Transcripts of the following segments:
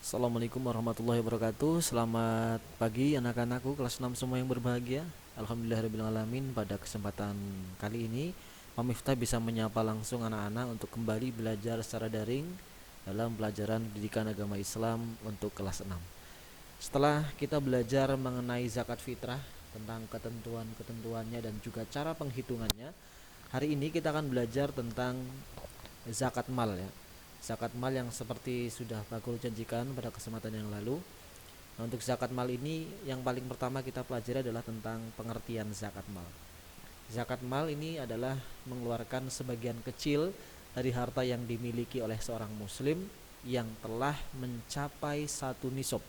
Assalamualaikum warahmatullahi wabarakatuh. Selamat pagi anak-anakku kelas 6 semua yang berbahagia. Alhamdulillahirrahmanirrahim. Pada kesempatan kali ini Pak Miftah bisa menyapa langsung anak-anak untuk kembali belajar secara daring dalam pelajaran pendidikan agama Islam untuk kelas 6. Setelah kita belajar mengenai zakat fitrah, tentang ketentuan-ketentuannya dan juga cara penghitungannya, hari ini kita akan belajar tentang zakat mal ya. Zakat mal yang seperti sudah Pak Guru janjikan pada kesempatan yang lalu. Nah, untuk zakat mal ini yang paling pertama kita pelajari adalah tentang pengertian zakat mal. Zakat mal ini adalah mengeluarkan sebagian kecil dari harta yang dimiliki oleh seorang muslim yang telah mencapai satu nisab,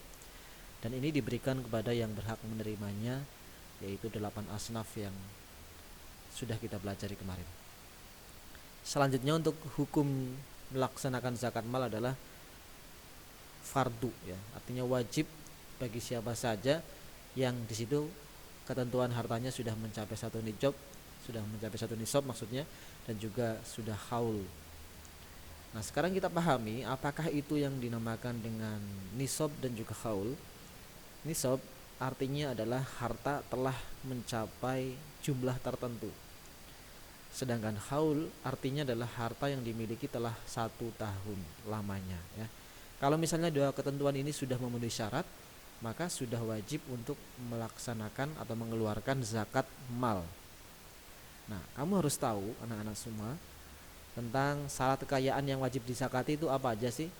dan ini diberikan kepada yang berhak menerimanya, yaitu 8 asnaf yang sudah kita pelajari kemarin. Selanjutnya untuk hukum melaksanakan zakat mal adalah fardu ya, artinya wajib bagi siapa saja yang di situ ketentuan hartanya sudah mencapai satu nisab maksudnya, dan juga sudah haul. Nah, sekarang kita pahami apakah itu yang dinamakan dengan nisab dan juga haul. Nisab artinya adalah harta telah mencapai jumlah tertentu. Sedangkan haul artinya adalah harta yang dimiliki telah 1 tahun lamanya ya. Kalau misalnya dua ketentuan ini sudah memenuhi syarat, maka sudah wajib untuk melaksanakan atau mengeluarkan zakat mal. Nah, kamu harus tahu anak-anak semua tentang syarat kekayaan yang wajib dizakati itu apa aja sih.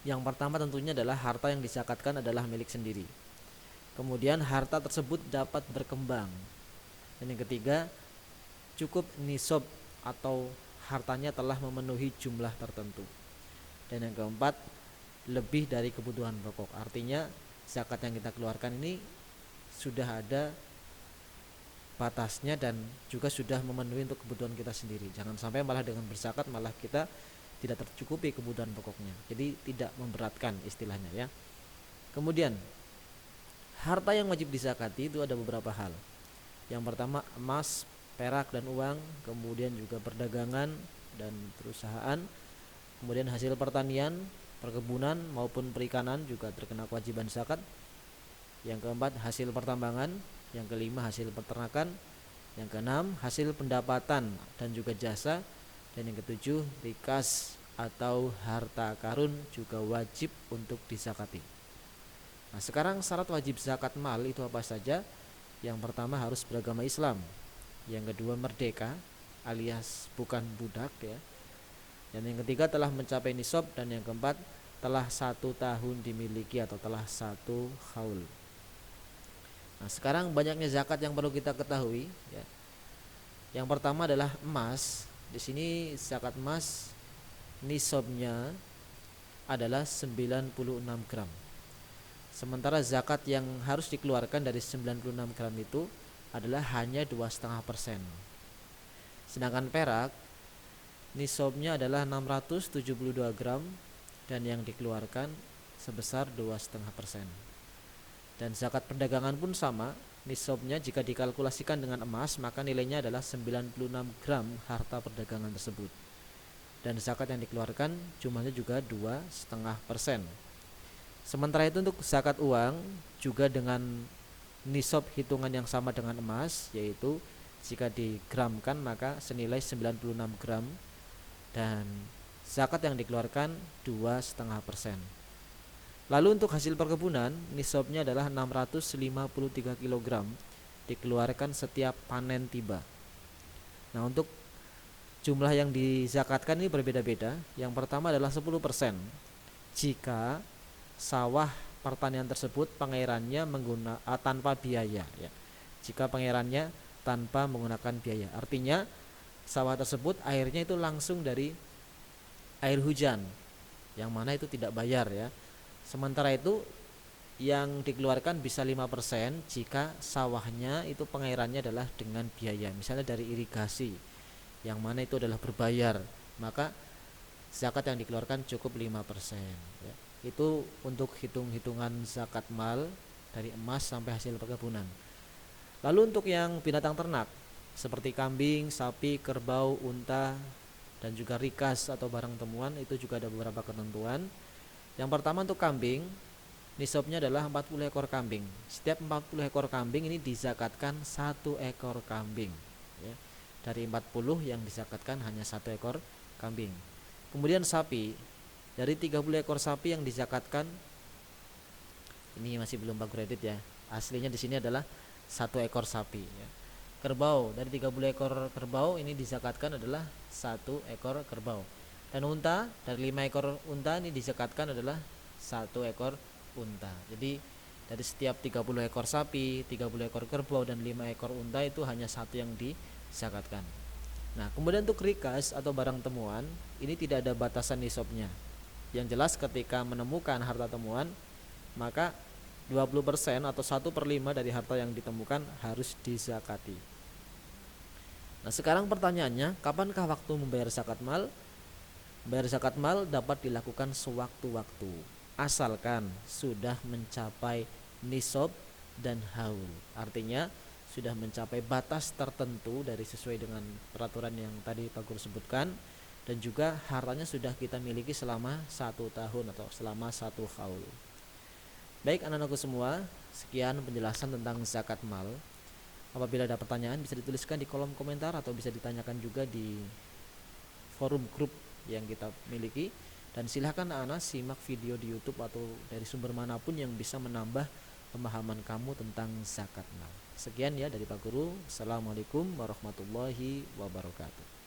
Yang pertama tentunya adalah harta yang dizakatkan adalah milik sendiri. Kemudian harta tersebut dapat berkembang. Dan yang ketiga, cukup nisab atau hartanya telah memenuhi jumlah tertentu. Dan yang keempat, lebih dari kebutuhan pokok. Artinya zakat yang kita keluarkan ini sudah ada batasnya dan juga sudah memenuhi untuk kebutuhan kita sendiri. Jangan sampai malah dengan berzakat malah kita tidak tercukupi kebutuhan pokoknya. Jadi tidak memberatkan istilahnya ya. Kemudian harta yang wajib dizakati itu ada beberapa hal. Yang pertama emas, perak dan uang, kemudian juga perdagangan dan perusahaan, kemudian hasil pertanian, perkebunan maupun perikanan juga terkena kewajiban zakat. Yang keempat hasil pertambangan, yang kelima hasil peternakan, yang keenam hasil pendapatan dan juga jasa, dan yang ketujuh rikas atau harta karun juga wajib untuk dizakati. Nah, sekarang syarat wajib zakat mal itu apa saja? Yang pertama harus beragama Islam. Yang kedua merdeka alias bukan budak ya. Dan yang ketiga telah mencapai nisab, dan yang keempat telah 1 tahun dimiliki atau telah 1 haul. Nah, sekarang banyaknya zakat yang perlu kita ketahui ya. Yang pertama adalah emas. Di sini zakat emas nisabnya adalah 96 gram. Sementara zakat yang harus dikeluarkan dari 96 gram itu adalah hanya 2,5%. Sedangkan perak nisabnya adalah 672 gram dan yang dikeluarkan sebesar 2,5%. Dan zakat perdagangan pun sama, nisabnya jika dikalkulasikan dengan emas maka nilainya adalah 96 gram harta perdagangan tersebut. Dan zakat yang dikeluarkan jumlahnya juga 2,5%. Sementara itu untuk zakat uang juga dengan nisab hitungan yang sama dengan emas, yaitu jika digramkan maka senilai 96 gram dan zakat yang dikeluarkan 2,5%. Lalu untuk hasil perkebunan nisabnya adalah 653 kg dikeluarkan setiap panen tiba. Nah, untuk jumlah yang dizakatkan ini berbeda-beda. Yang pertama adalah 10% jika sawah pertanian tersebut pengairannya tanpa biaya ya. Jika pengairannya tanpa menggunakan biaya, artinya sawah tersebut airnya itu langsung dari air hujan, yang mana itu tidak bayar ya. Sementara itu yang dikeluarkan bisa 5% jika sawahnya itu pengairannya adalah dengan biaya, misalnya dari irigasi, yang mana itu adalah berbayar, maka zakat yang dikeluarkan cukup 5% ya. Itu untuk hitung-hitungan zakat mal dari emas sampai hasil perkebunan. Lalu untuk yang binatang ternak seperti kambing, sapi, kerbau, unta dan juga rikas atau barang temuan itu juga ada beberapa ketentuan. Yang pertama untuk kambing, nisabnya adalah 40 ekor kambing. Setiap 40 ekor kambing ini dizakatkan 1 ekor kambing, ya. Dari 40 yang dizakatkan hanya 1 ekor kambing. Kemudian sapi, dari 30 ekor sapi yang dizakatkan, ini masih belum baku kredit ya. Aslinya di sini adalah 1 ekor sapi, ya. Kerbau, dari 30 ekor kerbau ini dizakatkan adalah 1 ekor kerbau. Dan unta, dari 5 ekor unta ini dizakatkan adalah 1 ekor unta. Jadi dari setiap 30 ekor sapi, 30 ekor kerbau dan 5 ekor unta itu hanya 1 yang dizakatkan. Nah, kemudian untuk rikas atau barang temuan, ini tidak ada batasan nisabnya. Yang jelas ketika menemukan harta temuan, maka 20% atau 1/5 dari harta yang ditemukan harus dizakati. Nah, sekarang pertanyaannya, kapankah waktu membayar zakat mal? Membayar zakat mal dapat dilakukan sewaktu-waktu, asalkan sudah mencapai nisab dan haul. Artinya sudah mencapai batas tertentu dari sesuai dengan peraturan yang tadi Pak Guru sebutkan, dan juga hartanya sudah kita miliki selama 1 tahun atau selama 1 haul. Baik anak-anakku semua, sekian penjelasan tentang zakat mal. Apabila ada pertanyaan bisa dituliskan di kolom komentar atau bisa ditanyakan juga di forum grup yang kita miliki. Dan silahkan anak-anak simak video di YouTube atau dari sumber manapun yang bisa menambah pemahaman kamu tentang zakat mal. Sekian ya dari Pak Guru. Assalamualaikum warahmatullahi wabarakatuh.